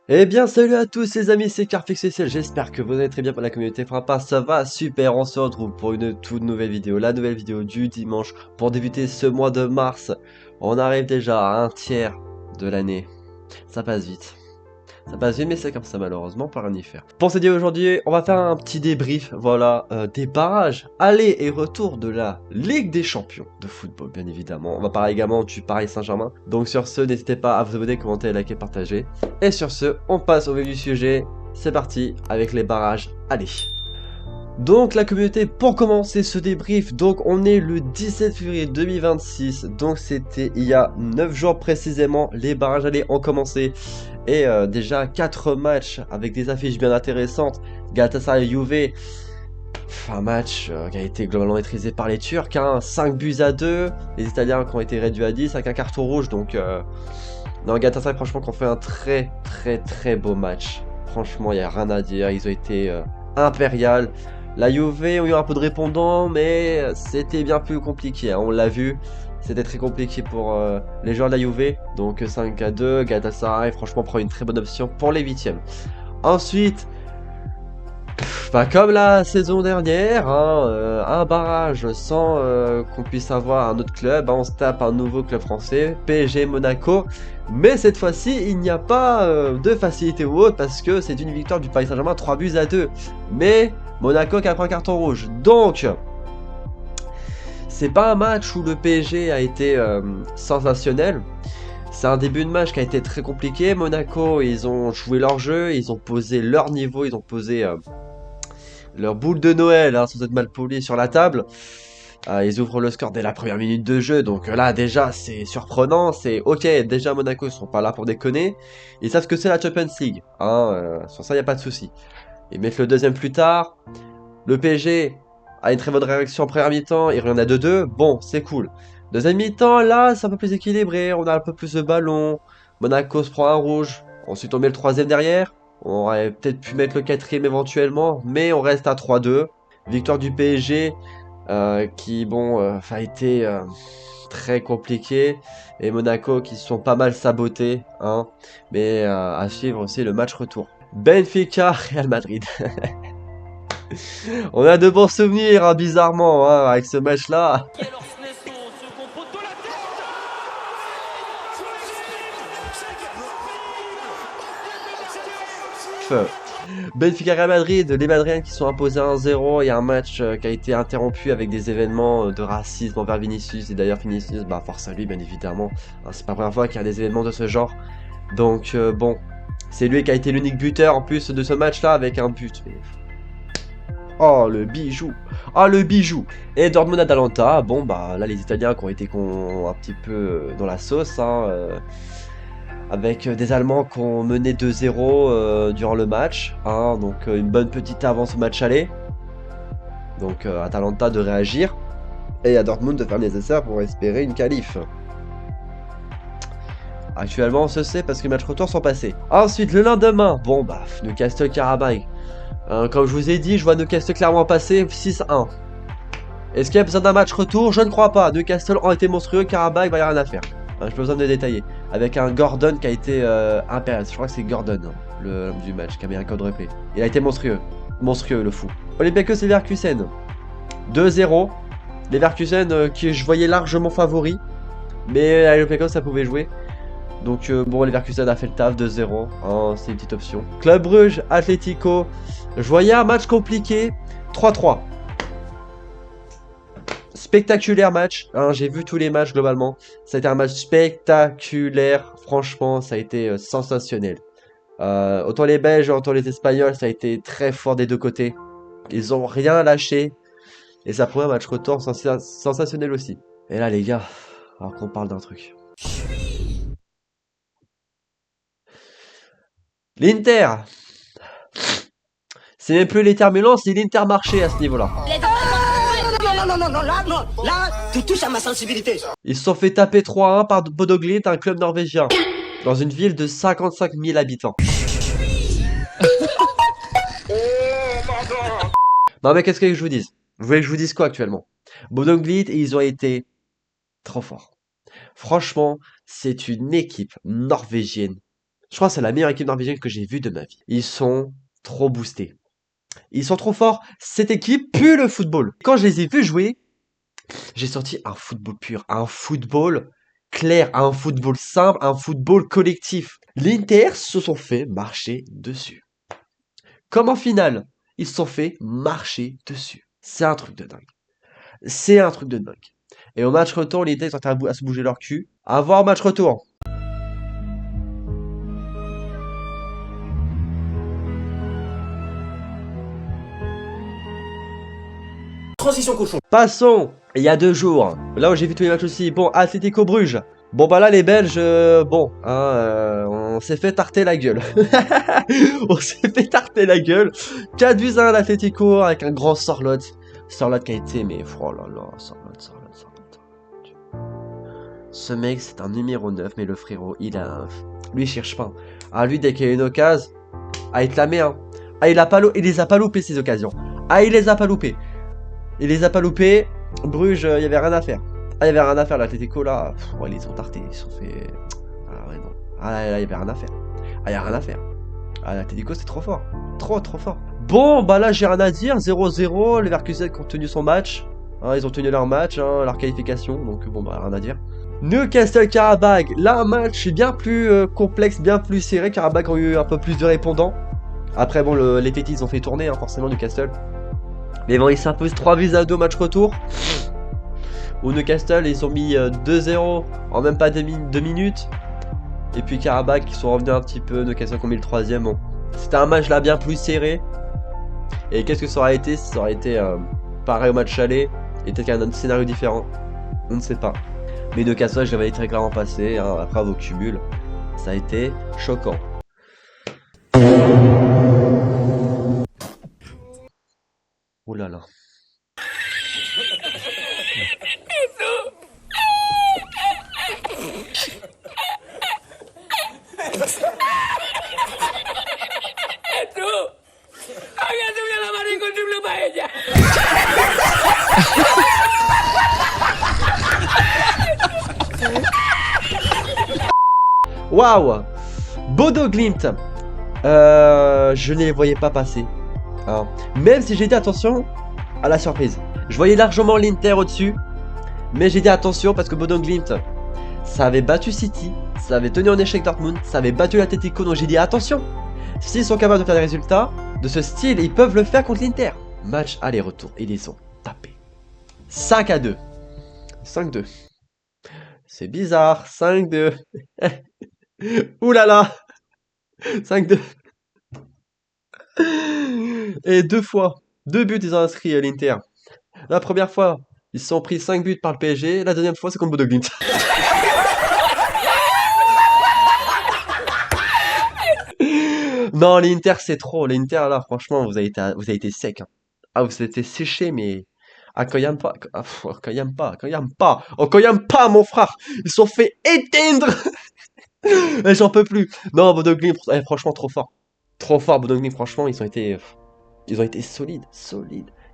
Eh bien salut à tous les amis, c'est CarFixXL, j'espère que vous allez très bien pour la communauté Frappa, ça va super, on se retrouve pour une toute nouvelle vidéo, la nouvelle vidéo du dimanche pour débuter ce mois de mars. On arrive déjà à un tiers de l'année, ça passe vite. Ça passe vite mais c'est comme ça malheureusement, pas rien y faire. Pour cette vidéo aujourd'hui, on va faire un petit débrief, voilà, des barrages, aller et retour de la Ligue des Champions de football bien évidemment. On va parler également du Paris Saint-Germain. Donc sur ce, n'hésitez pas à vous abonner, commenter, liker, partager. Et sur ce, on passe au vif du sujet. C'est parti avec les barrages, allez. Donc la communauté, pour commencer ce débrief, donc on est le 17 février 2026, donc c'était il y a 9 jours précisément, les barrages allés ont commencé. Et déjà 4 matchs avec des affiches bien intéressantes. Galatasaray Juve, un match qui a été globalement maîtrisé par les Turcs, hein, 5 buts à 2, les Italiens qui ont été réduits à 10 avec un carton rouge, donc non, Galatasaray franchement qui ont fait un très beau match. Franchement il n'y a rien à dire, ils ont été impérial. La Juve ont eu un peu de répondants, mais c'était bien plus compliqué, hein, on l'a vu. C'était très compliqué pour les joueurs de la Juve. Donc 5 à 2, Galatasaray franchement prend une très bonne option pour les huitièmes. Ensuite, bah, comme la saison dernière, hein, un barrage sans qu'on puisse avoir un autre club, hein, on se tape un nouveau club français, PSG Monaco. Mais cette fois-ci, il n'y a pas de facilité ou autre parce que c'est une victoire du Paris Saint-Germain, 3 buts à 2. Mais Monaco qui a pris un carton rouge. Donc, c'est pas un match où le PSG a été sensationnel. C'est un début de match qui a été très compliqué. Monaco, ils ont joué leur jeu, ils ont posé leur niveau, ils ont posé leur boule de Noël, hein, sans être mal poli, sur la table. Ils ouvrent le score dès la première minute de jeu, donc là déjà c'est surprenant, c'est ok, déjà Monaco ils sont pas là pour déconner, ils savent ce que c'est la Champions League, hein, sur ça il n'y a pas de souci. Ils mettent le deuxième plus tard, le PSG a une très bonne réaction en première mi-temps, il revient à 2-2, bon c'est cool. Deuxième mi-temps, là c'est un peu plus équilibré, on a un peu plus de ballon, Monaco se prend un rouge, ensuite on met le troisième derrière, on aurait peut-être pu mettre le quatrième éventuellement, mais on reste à 3-2. Victoire du PSG, qui bon, a été très compliqué, et Monaco qui se sont pas mal sabotés, hein, mais à suivre aussi le match retour. Benfica, Real Madrid. On a de bons souvenirs, hein, bizarrement, hein, avec ce match-là. Benfica Real Madrid, les Madriens qui sont imposés 1-0, il y a un match qui a été interrompu avec des événements de racisme envers Vinicius, et d'ailleurs Vinicius, bah force à lui bien évidemment, hein, c'est pas la première fois qu'il y a des événements de ce genre, donc bon, c'est lui qui a été l'unique buteur en plus de ce match-là avec un but, mais... Oh le bijou, oh le bijou. Et Dortmund Atalanta, bon bah là les Italiens qui ont été un petit peu dans la sauce, hein, avec des Allemands qui ont mené 2-0 durant le match, hein, donc une bonne petite avance au match aller. Donc Atalanta de réagir, et à Dortmund de faire le nécessaire pour espérer une qualif. Actuellement on se sait parce que les matchs retour sont passés. Ensuite le lendemain, bon bah Newcastle Karabakh. Comme je vous ai dit, je vois Newcastle clairement passer 6-1. Est-ce qu'il y a besoin d'un match retour? Je ne crois pas. Newcastle ont été monstrueux, Karabakh, bah, y a rien à faire. Je n'ai pas besoin de détailler. Avec un Gordon qui a été impérial. Je crois que c'est Gordon, hein, l'homme du match, qui a mis un code replay. Il a été monstrueux. Monstrueux, le fou. Olympiakos Leverkusen. 2-0. Leverkusen qui je voyais largement favori. Mais à Olympiakos, ça pouvait jouer. Donc bon, Leverkusen a fait le taf, 2-0, hein, c'est une petite option. Club Brugge, Atlético, je voyais un match compliqué, 3-3. Spectaculaire match, hein, j'ai vu tous les matchs globalement. Ça a été un match spectaculaire, franchement, ça a été sensationnel. Autant les Belges, autant les Espagnols, ça a été très fort des deux côtés. Ils ont rien lâché, et ça prouve un match retour sensationnel aussi. Et là les gars, alors qu'on parle d'un truc. L'Inter, c'est même plus l'Inter c'est l'Intermarché à ce niveau-là. Non, là, tu touches à ma sensibilité. Ils se sont fait taper 3-1 par Bodo Glimt, un club norvégien, dans une ville de 55 000 habitants. Non mais qu'est-ce que je vous dise? Vous voulez que je vous dise quoi actuellement? Bodo Glimt, ils ont été trop forts. Franchement, c'est une équipe norvégienne Je crois que c'est la meilleure équipe norvégienne que j'ai vue de ma vie. Ils sont trop boostés. Ils sont trop forts. Cette équipe pue le football. Quand je les ai vus jouer, j'ai senti un football pur, un football clair, un football simple, un football collectif. L'Inter se sont fait marcher dessus. Comme en finale, ils se sont fait marcher dessus. C'est un truc de dingue. C'est un truc de dingue. Et au match retour, l'Inter sont en train à se bouger leur cul. À voir match retour. Transition cochon. Passons, il y a 2 jours, là où j'ai vu tous les matchs aussi, bon, Atlético Bruges. Bon bah là les Belges, on s'est fait tarter la gueule. On s'est fait tarter la gueule. 4-1 à l'Atlético avec un grand Sorloth. Sorloth qui a été, mais oh là là, Sorloth. Ce mec c'est un numéro 9, mais le frérot, lui il cherche pas. Ah lui dès qu'il y a une occasion, il te la met hein. Ah il les a pas loupé ces occasions. Ah il les a pas loupés. Il les a pas loupés. Bruges, il y avait rien à faire. Ah, il y avait rien à faire, l'Atlético là. Ils les ont tartés. Ils se sont fait. Ah, ouais, non. Ah, là, il y avait rien à faire. Ah, il y a rien à faire. Ah, l'Atlético, c'est trop fort. Trop fort. Bon, bah là, j'ai rien à dire. 0-0. Les Leverkusen qui ont tenu son match. Hein, ils ont tenu leur match, hein, leur qualification. Donc, bon, bah, rien à dire. Newcastle Karabakh. Là, un match bien plus complexe, bien plus serré. Karabakh ont eu un peu plus de répondants. Après, bon, les Tétis, ils ont fait tourner, hein, forcément, Newcastle. Mais bon, ils s'imposent 3-2 match retour. Au Newcastle, ils ont mis 2-0 en même pas 2 minutes. Et puis Karabakh, ils sont revenus un petit peu. Newcastle qui ont mis le 3ème. Bon. C'était un match là bien plus serré. Et qu'est-ce que ça aurait été? Ça aurait été pareil au match aller. Et peut-être qu'il y a un scénario différent. On ne sait pas. Mais Newcastle, je l'avais très clairement passé. Hein, après vos cumuls, ça a été choquant. Oh là là. Waouh! Bodo Glimt. Je ne les voyais pas passer. Hein. Même si j'ai dit attention à la surprise. Je voyais largement l'Inter au-dessus. Mais j'ai dit attention parce que Bodo Glimt, ça avait battu City. Ça avait tenu en échec Dortmund. Ça avait battu l'Atlético. Donc j'ai dit attention. S'ils sont capables de faire des résultats de ce style, ils peuvent le faire contre l'Inter. Match aller-retour. Ils les ont tapés. 5-2. 5-2. C'est bizarre. 5-2. Ouh là là. 5-2. Et 2 fois. 2 buts ils ont inscrit à l'Inter. La première fois, ils se sont pris 5 buts par le PSG. La deuxième fois, c'est contre Bodo Glimt. Non, l'Inter, c'est trop. L'Inter, là, franchement, vous avez été sec. Hein. Ah, vous avez été séché, mais... Ah, quand il aime pas... Ah, quand il aime pas... Oh, quand il aime pas, mon frère. Ils se sont fait éteindre. J'en peux plus. Non, Bodo Glimt, franchement, trop fort. Trop fort, Bodo Glimt, franchement, ils ont été solides.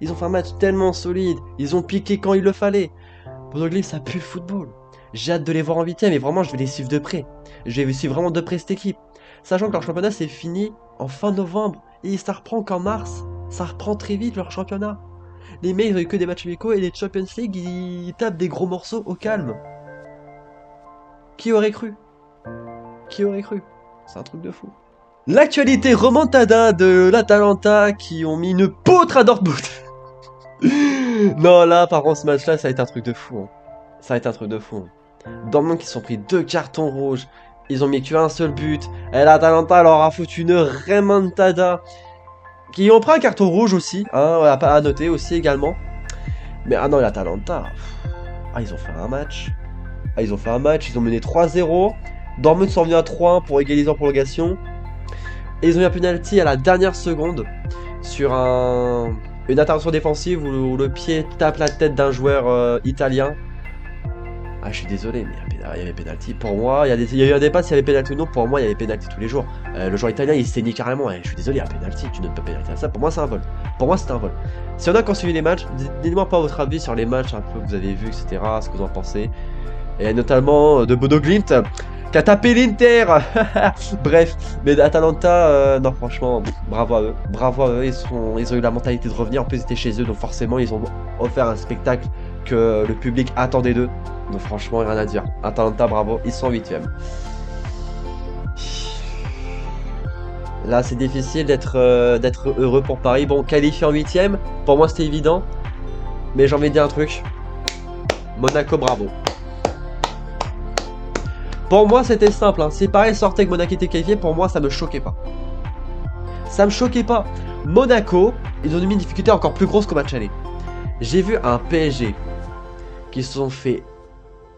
Ils ont fait un match tellement solide. Ils ont piqué quand il le fallait. Bodo Glimt, ça pue le football. J'ai hâte de les voir en 8ème, et vraiment, je vais les suivre de près. Je vais suivre vraiment de près cette équipe. Sachant que leur championnat, c'est fini en fin novembre. Et ça reprend qu'en mars. Ça reprend très vite, leur championnat. Les mecs, ils ont eu que des matchs amicaux, et les Champions League, ils tapent des gros morceaux au calme. Qui aurait cru? Qui aurait cru? C'est un truc de fou. L'actualité remontada de l'Atalanta qui ont mis une poutre à Dortmund. Non, là, par contre, ce match-là, ça a été un truc de fou. Hein. Ça a été un truc de fou. Hein. Dortmund qui se sont pris 2 cartons rouges. Ils ont mis qu'un seul but. Et l'Atalanta leur a foutu une remontada. Qui ont pris un carton rouge aussi. Hein, à noter aussi également. Mais ah non, l'Atalanta. Ah, ils ont fait un match. Ils ont mené 3-0. Dortmund sont revenus à 3-1 pour égaliser en prolongation. Et ils ont eu un penalty à la dernière seconde sur une intervention défensive où le pied tape la tête d'un joueur italien. Ah, je suis désolé, mais il y avait penalty. Pour moi, il y a eu un débat s'il y avait penalty ou non. Pour moi, il y avait penalty tous les jours. Le joueur italien, il saignait carrément. Je suis désolé, il y a penalty. Tu ne donnes pas penalty à ça. Pour moi, c'est un vol. Pour moi, c'est un vol. Si on a suivi les matchs, dites-moi pas votre avis sur les matchs un peu que vous avez vus, etc. Ce que vous en pensez. Et notamment de Bodo Glimt. qui a tapé l'Inter. Bref, mais Atalanta, non franchement, bravo à eux. Bravo à eux, ils ont eu la mentalité de revenir. En plus, ils étaient chez eux, donc forcément, ils ont offert un spectacle que le public attendait d'eux. Donc franchement, rien à dire. Atalanta, bravo, ils sont 8e. Là, c'est difficile d'être heureux pour Paris. Bon, qualifié en 8e, pour moi, c'était évident. Mais j'ai envie de dire un truc. Monaco, bravo. Pour moi, c'était simple. Hein. Si Paris sortait que Monaco était qualifié, pour moi, ça me choquait pas. Ça me choquait pas. Monaco, ils ont mis une difficulté encore plus grosse qu'au match aller. J'ai vu un PSG qui se sont fait,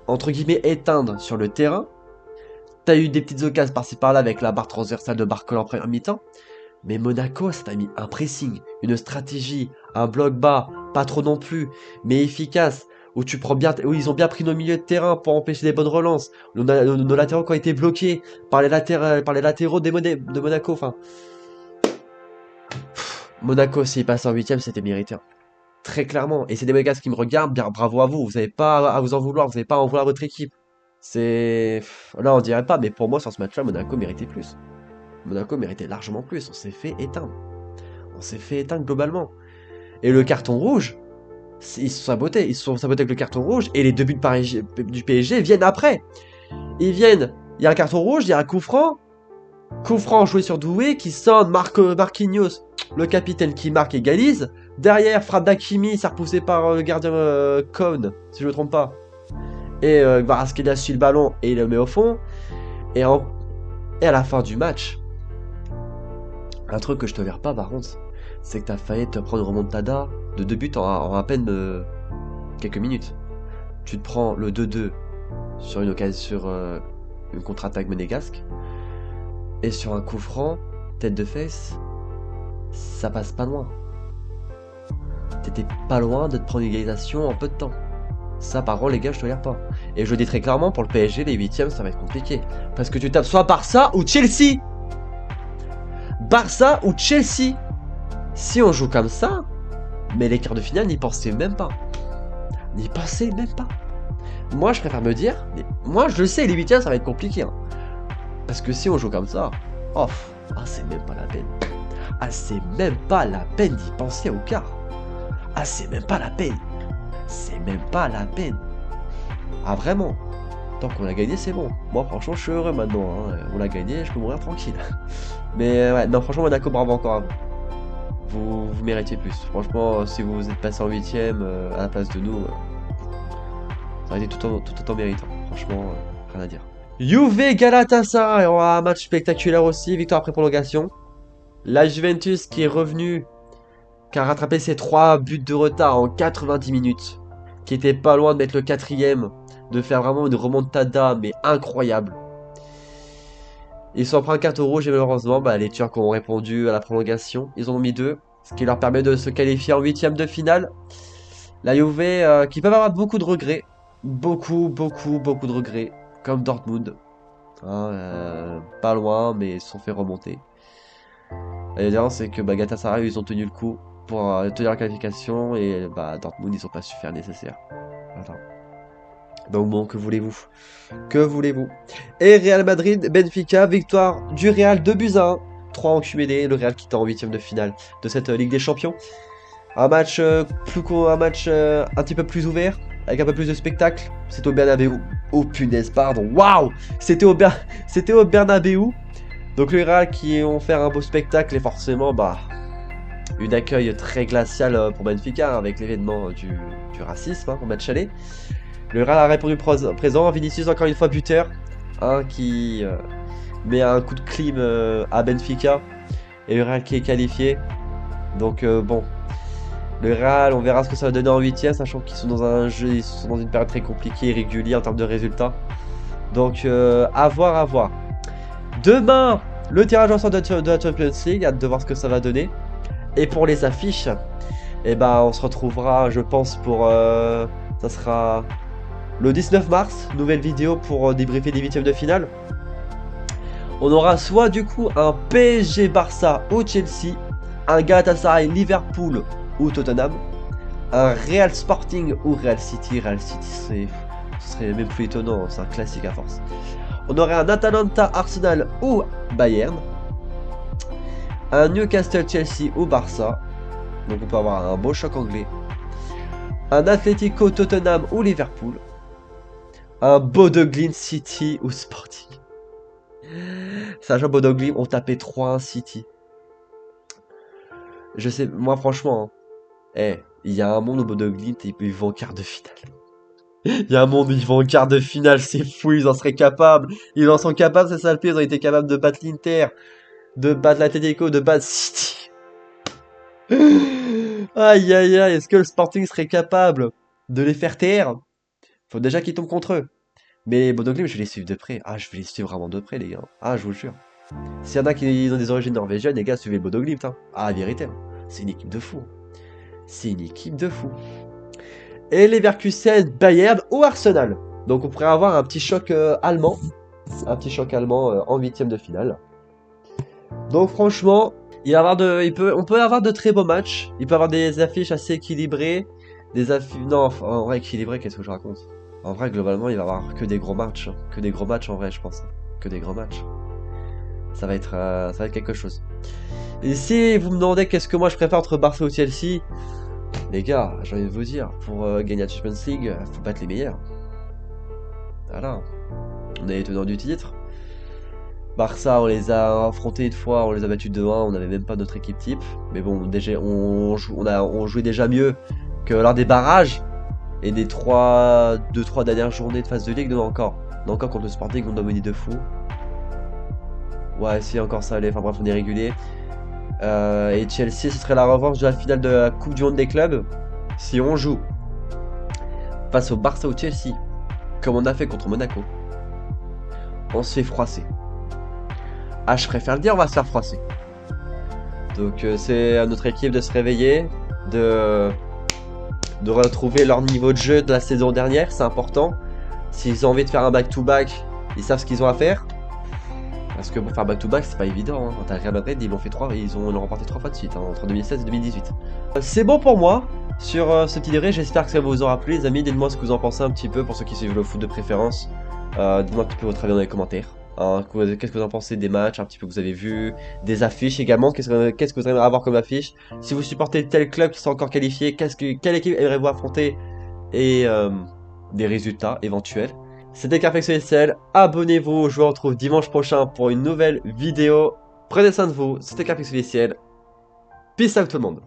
entre guillemets, éteindre sur le terrain. T'as eu des petites occasions par-ci par-là avec la barre transversale de Barcola en première mi-temps. Mais Monaco, ça t'a mis un pressing, une stratégie, un bloc bas, pas trop non plus, mais efficace, où ils ont bien pris nos milieux de terrain pour empêcher des bonnes relances. Nos latéraux qui ont été bloqués par les latéraux de Monaco. Enfin, Monaco, s'ils passent en 8e, c'était mérité. Très clairement. Et c'est des mecs qui me regardent, bien bravo à vous. Vous n'avez pas à vous en vouloir, vous n'avez pas à en vouloir à votre équipe. C'est... Là, on dirait pas, mais pour moi, sur ce match-là, Monaco méritait plus. Monaco méritait largement plus. On s'est fait éteindre. On s'est fait éteindre globalement. Et le carton rouge, ils se sont sabotés. Ils se sont sabotés avec le carton rouge. Et les deux buts du PSG viennent après. Ils viennent. Il y a un carton rouge, il y a un coup franc. Coup franc joué sur Doué qui sonne. Marquinhos, le capitaine qui marque, égalise. Derrière, frappe d'Hakimi, c'est repoussé par le gardien Cohn, si je ne me trompe pas. Et Kvaratskhelia suit le ballon et il le met au fond. Et à la fin du match, un truc que je te verrai pas par contre, c'est que tu as failli te prendre une remontada de 2 buts en à peine quelques minutes. Tu te prends le 2-2 sur une contre-attaque monégasque. Et sur un coup franc, tête de fesse, ça passe pas loin. T'étais pas loin de te prendre une égalisation en peu de temps. Ça, par contre, les gars, je te regarde pas. Et je dis très clairement, pour le PSG, les 8e, ça va être compliqué. Parce que tu tapes soit Barça ou Chelsea. Barça ou Chelsea. Si on joue comme ça, mais les quarts de finale, n'y pensez même pas. N'y pensez même pas. Moi, je préfère me dire, moi, je le sais, les 8e, ça va être compliqué. Hein. Parce que si on joue comme ça, c'est même pas la peine. Ah, c'est même pas la peine d'y penser au quart. Ah, c'est même pas la peine. C'est même pas la peine. Ah, vraiment. Tant qu'on l'a gagné, c'est bon. Moi, franchement, je suis heureux maintenant. Hein. On l'a gagné, je peux mourir tranquille. Mais ouais, non, franchement, Monaco, bravo encore à vous. Vous méritez plus. Franchement, si vous êtes passé en 8e à la place de nous, ça aurait été tout autant méritant. Franchement, rien à dire. Juve Galatasaray, un match spectaculaire aussi, victoire après prolongation. La Juventus qui est revenue, qui a rattrapé ses 3 buts de retard en 90 minutes, qui était pas loin de mettre le 4e, de faire vraiment une remontada, mais incroyable. Ils sont pris un carton rouge et malheureusement, les Turcs ont répondu à la prolongation. Ils en ont mis 2, ce qui leur permet de se qualifier en 8e de finale. La Juve qui peuvent avoir beaucoup de regrets, beaucoup de regrets. Comme Dortmund, pas loin, mais ils se sont fait remonter. La différence, c'est que Galatasaray, ils ont tenu le coup pour tenir la qualification, et Dortmund, ils n'ont pas su faire nécessaire. Voilà. Donc bon, que voulez-vous? Que voulez-vous? Et Real Madrid, Benfica, victoire du Real 2-1, 3 en cumulé, le Real qui est en 8e de finale de cette Ligue des Champions. Un match un petit peu plus ouvert, avec un peu plus de spectacle. C'était au Bernabeu. Oh punaise, pardon. Waouh! C'était au Bernabeu. Donc le Real qui ont fait un beau spectacle et forcément, une accueil très glacial pour Benfica avec l'événement du racisme au match aller. Le Real a répondu présent. Vinicius encore une fois buteur, qui met un coup de clim à Benfica. Et le Real qui est qualifié. Donc bon. Le Real, on verra ce que ça va donner en 8e, sachant qu'ils sont dans ils sont dans une période très compliquée et régulière en termes de résultats. Donc, à voir. Demain, le tirage au sort de la Champions League, hâte de voir ce que ça va donner. Et pour les affiches, on se retrouvera, je pense, ça sera le 19 mars, nouvelle vidéo pour débriefer les 8e de finale. On aura soit du coup un PSG Barça ou Chelsea, un Galatasaray Liverpool ou Tottenham, un Real Sporting ou Real City. Real City, ce serait même plus étonnant, c'est un classique à force. On aurait un Atalanta, Arsenal ou Bayern. Un Newcastle, Chelsea ou Barça. Donc on peut avoir un beau choc anglais. Un Atlético, Tottenham ou Liverpool. Un Bodo Glimt, City ou Sporting. Sachant Bodo Glimt ont tapé 3-1 City. Je sais, moi franchement, il y a un monde où Bodo Glimt et ils vont en quart de finale. Il y a un monde où ils vont en quart de finale, c'est fou, ils en seraient capables. Ils en sont capables, c'est ça le pire, ils ont été capables de battre l'Inter, de battre l'Atlético, de battre City. Aïe aïe aïe, est-ce que le Sporting serait capable de les faire taire? Faut déjà qu'ils tombent contre eux. Mais Bodo Glimt, je vais les suivre de près. Ah, je vais les suivre vraiment de près, les gars. Ah, je vous le jure. S'il y en a qui ont des origines norvégiennes, les gars, suivez le Bodo Glimt. Hein. Ah, la vérité. Hein. C'est une équipe de fou. C'est une équipe de fou. Et Leverkusen, Bayern ou Arsenal. Donc on pourrait avoir un petit choc allemand. Un petit choc allemand en huitième de finale. Donc franchement, on peut avoir de très beaux matchs. Il peut avoir des affiches assez équilibrées. Non, en vrai, équilibré, qu'est-ce que je raconte? En vrai, globalement, il va y avoir que des gros matchs. Hein. Que des gros matchs en vrai, je pense. Que des gros matchs. Ça va être quelque chose. Et si vous me demandez qu'est-ce que moi je préfère entre Barça ou Chelsea, les gars, j'ai envie de vous dire, pour gagner la Champions League, faut battre les meilleurs. Voilà. On est les tenants du titre. Barça, on les a affrontés une fois, on les a battus 2-1, on n'avait même pas notre équipe type. Mais bon, déjà, on jouait déjà mieux que lors des barrages et des 2-3 dernières journées de phase de ligue. Non, encore contre le Sporting, on dominé de fou. Ouais, si, encore ça allait. Enfin bref, on est régulier. Et Chelsea, ce serait la revanche de la finale de la Coupe du Monde des clubs. Si on joue face au Barça ou Chelsea, comme on a fait contre Monaco, on se fait froisser. Ah, je préfère le dire, on va se faire froisser. Donc c'est à notre équipe de se réveiller, de retrouver leur niveau de jeu de la saison dernière, c'est important. S'ils ont envie de faire un back-to-back, ils savent ce qu'ils ont à faire. Parce que pour faire back-to-back, c'est pas évident. Hein. Quand Real Madrid, ils ont remporté 3 fois de suite, hein, entre 2016 et 2018. C'est bon pour moi sur ce petit débrief. J'espère que ça vous aura plu, les amis. Dites-moi ce que vous en pensez un petit peu pour ceux qui suivent le foot de préférence. Dites-moi un petit peu votre avis dans les commentaires. Hein, qu'est-ce que vous en pensez des matchs, un petit peu que vous avez vu, des affiches également. Qu'est-ce que vous aimeriez avoir comme affiche? Si vous supportez tel club qui sont encore qualifiés, quelle équipe aimeriez-vous affronter? Et des résultats éventuels. C'était CarfXSL, abonnez-vous, je vous retrouve dimanche prochain pour une nouvelle vidéo. Prenez soin de vous, c'était CarfXSL. Peace out tout le monde.